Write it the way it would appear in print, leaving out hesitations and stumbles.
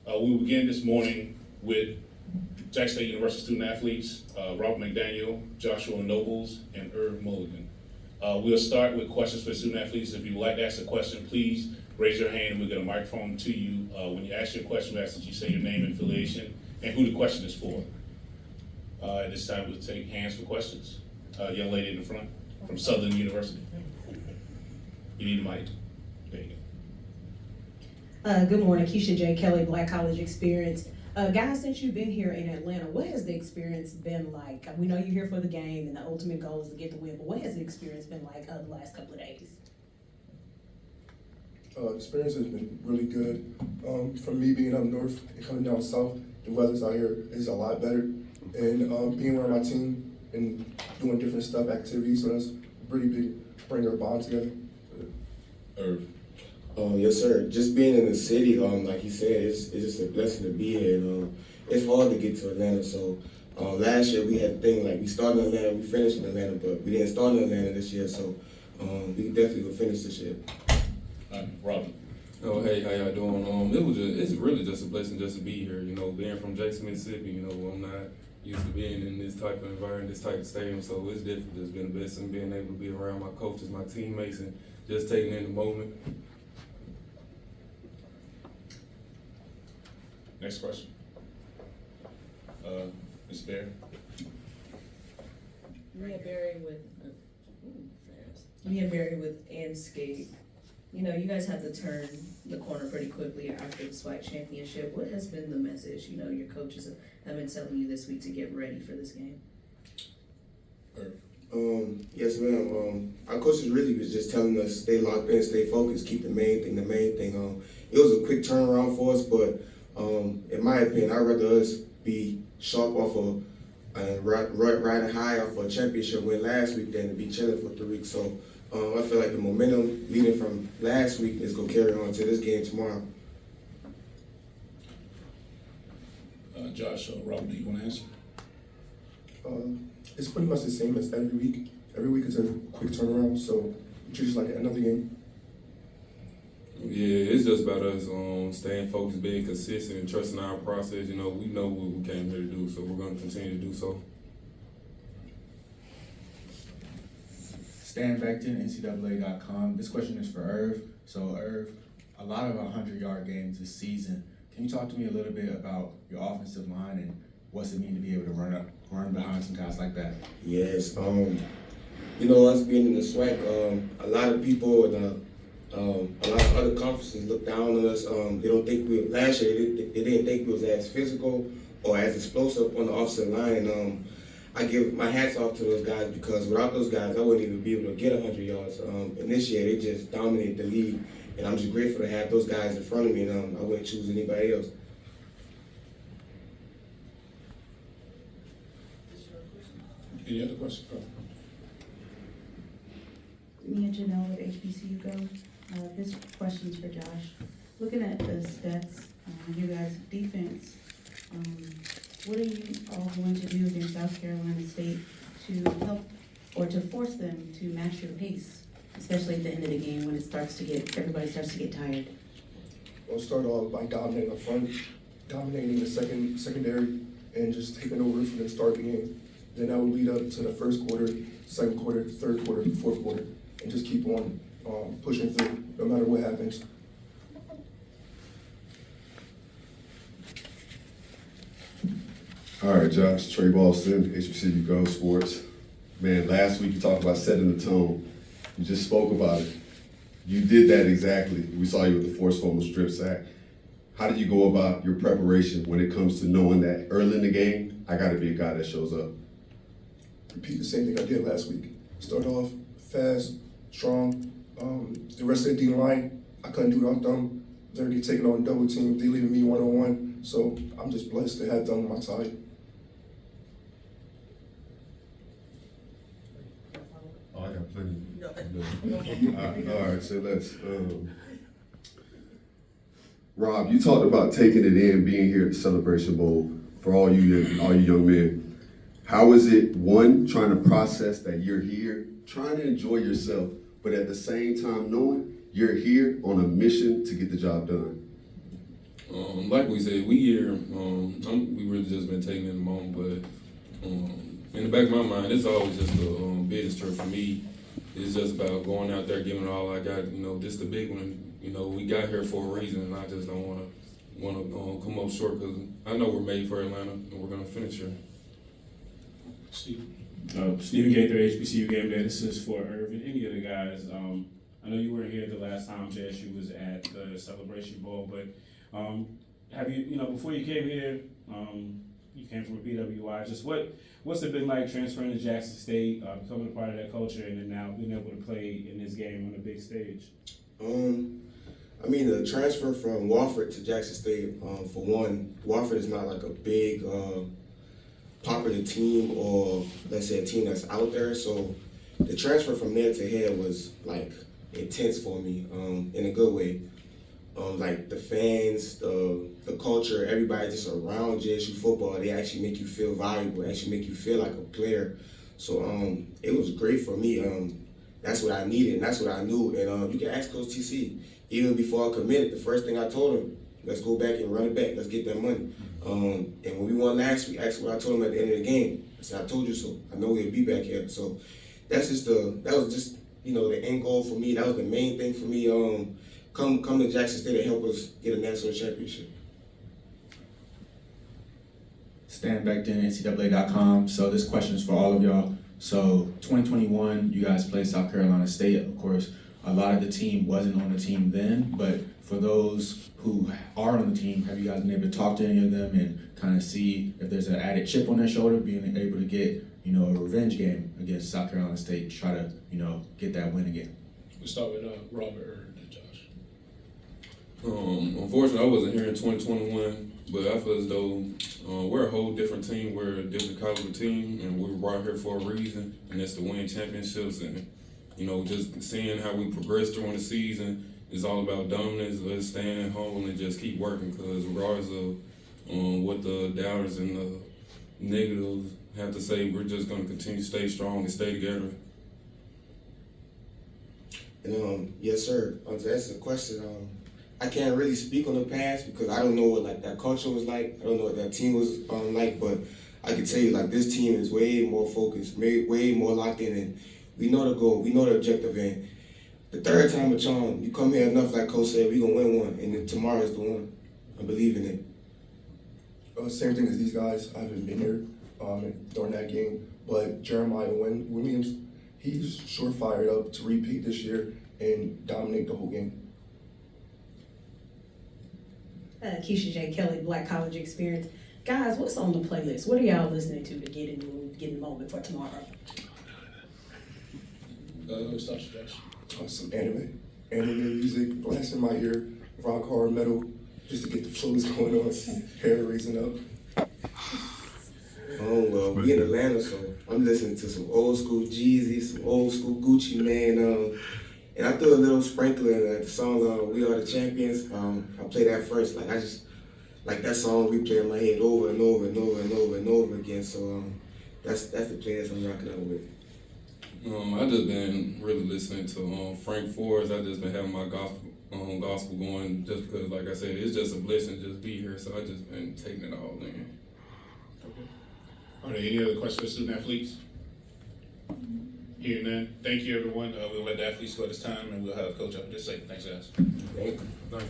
We will begin this morning with Jackson State University student athletes, Robert McDaniel, Joshua Nobles, and Irv Mulligan. We'll start with questions for student athletes. If you would like to ask a question, please raise your hand and we'll get a microphone to you. When you ask your question, we ask that you say your name and affiliation and who the question is for. At this time, we'll take hands for questions. Young lady in the front from Southern University. You need a mic. There you go. Good morning, Keisha J. Kelly, Black College Experience. Guys, since you've been here in Atlanta, what has the experience been like? We know you're here for the game and the ultimate goal is to get the win, but what has the experience been like the last couple of days? The experience has been really good. From me being up north and coming down south, the weather's out here is a lot better. And being around my team and doing different stuff, activities, so that's pretty big, bring our bond together. Irv. Yes, sir. Just being in the city, like he said, it's just a blessing to be here. And, it's hard to get to Atlanta. So last year we had a thing like we started in Atlanta, we finished in Atlanta, but we didn't start in Atlanta this year. So we definitely will finish this year. Robin. Oh, hey, how y'all doing? It's really just a blessing just to be here. You know, being from Jackson, Mississippi, you know, I'm not used to being in this type of environment, this type of stadium. So it's definitely just been a blessing being able to be around my coaches, my teammates, and just taking in the moment. Next question. Ms. Bear. Mia Berry with Anscape. You know, you guys have to turn the corner pretty quickly after the SWAC championship. What has been the message, you know, your coaches have been telling you this week to get ready for this game? Yes, ma'am. Our coaches really was just telling us stay locked in, stay focused, keep the main thing. It was a quick turnaround for us, but in my opinion, I'd rather us be sharp off of and riding high off a championship win last week than to be chilling for 3 weeks. So I feel like the momentum leading from last week is going to carry on to this game tomorrow. Josh or Robert, do you want to answer? It's pretty much the same as every week. Every week is a quick turnaround, so we treat it like another game. Yeah, it's just about us staying focused, being consistent, and trusting our process. You know, we know what we came here to do, so we're going to continue to do so. Stan Beckton, NCAA.com. This question is for Irv. So, Irv, a lot of 100-yard games this season. Can you talk to me a little bit about your offensive line and what's it mean to be able to run behind some guys like that? Yes. You know, us being in the SWAC, a lot of people and a lot of other conferences look down on us. They don't think last year they didn't think we was as physical or as explosive on the offensive line. I give my hats off to those guys because without those guys, I wouldn't even be able to get 100 yards. And this year, they just dominated the league. And I'm just grateful to have those guys in front of me, and I wouldn't choose anybody else. Any other questions? Mia Janelle with HBCU Go. This question's for Josh. Looking at the stats, you guys' defense, what are you all going to do against South Carolina State to help or to force them to match your pace, especially at the end of the game when everybody starts to get tired? We'll start off by dominating up front, dominating the secondary, and just taking over from the start of the game. Then that will lead up to the first quarter, second quarter, third quarter, fourth quarter, and just keep on pushing through no matter what happens. All right, Josh, Trey Boston, HBCU Go Sports. Man, last week you talked about setting the tone. You just spoke about it. You did that exactly. We saw you with the forced fumble strip sack. How did you go about your preparation when it comes to knowing that early in the game, I got to be a guy that shows up? Repeat the same thing I did last week. Start off fast, strong. The rest of the D-line, I couldn't do without them. They're getting taken on double team. They leaving me one-on-one. So I'm just blessed to have them on my side. Oh, I got plenty. All right, so let's. Rob, you talked about taking it in, being here at the Celebration Bowl for all you young men. How is it, one, trying to process that you're here, trying to enjoy yourself, but at the same time knowing you're here on a mission to get the job done? Like we said, we here. We really just been taking it in the moment, but in the back of my mind, it's always just a business trip for me. It's just about going out there, giving it all I got. You know, this the big one. You know, we got here for a reason, and I just don't want to come up short because I know we're made for Atlanta, and we're gonna finish here. Steve? Stephen Gaither, HBCU Game Day. This is for Irv and any of the guys. I know you weren't here the last time JSU was at the Celebration Bowl, but have you, before you came here, you came from a BWI. Just what's it been like transferring to Jackson State, becoming a part of that culture, and then now being able to play in this game on a big stage? I mean, the transfer from Wofford to Jackson State, for one, Wofford is not like a big popular team or let's say a team that's out there. So the transfer from there to here was like intense for me, in a good way. Like the fans, the culture, everybody just around JSU football, they actually make you feel valuable, actually make you feel like a player. So it was great for me. That's what I needed, and that's what I knew. And you can ask Coach TC. Even before I committed, the first thing I told him, let's go back and run it back. Let's get that money. And when we won last week, actually what I told him at the end of the game, I said, I told you so. I know we'll be back here. So that was just the end goal for me. That was the main thing for me. Come to Jackson State and help us get a national championship. Stand back then, NCAA.com. So this question is for all of y'all. So 2021, you guys played South Carolina State. Of course, a lot of the team wasn't on the team then, but for those who are on the team, have you guys been able to talk to any of them and kind of see if there's an added chip on their shoulder, being able to get, a revenge game against South Carolina State, try to, get that win again? We'll start with Robert or Josh. Unfortunately, I wasn't here in 2021, but I feel as though we're a whole different team. We're a different caliber team, and we were brought here for a reason, and that's to win championships. And just seeing how we progress during the season is all about dominance. Let's stand humble and just keep working, because regardless of what the doubters and the negatives have to say, we're just going to continue to stay strong and stay together. And yes, sir. To answer the question, I can't really speak on the past because I don't know what that culture was like. I don't know what that team was like, but I can tell you this team is way more focused, way more locked in, and we know the goal, we know the objective, and the third time a charm. You come here enough, like Coach said, we gonna win one, and then tomorrow is the one. I believe in it. Same thing as these guys. I haven't been here during that game, but Jeremiah Williams, he's sure fired up to repeat this year and dominate the whole game. Keisha J. Kelly, Black College Experience. Guys, what's on the playlist? What are y'all listening to get in the mood, get in the moment for tomorrow? Let's start with Josh. Some anime music, blasting my ear, rock hard metal, just to get the flows going on, hair raising up. Oh, well, we in Atlanta, so I'm listening to some old school Jeezy, some old school Gucci, man. And I threw a little sprinkle in the song We Are the Champions. I play that first. I just like that song replay in my head over and over and over and over and over again. So that's the playlist I'm rocking out with. I just been really listening to Frank Forrest. I just been having my gospel going just because, like I said, it's just a blessing to just be here. So I just been taking it all in. Okay. Are there any other questions for student athletes? Hearing none, thank you, everyone. We'll let the athletes go this time, and we'll have Coach up in just a second. Thanks, guys. Thank you.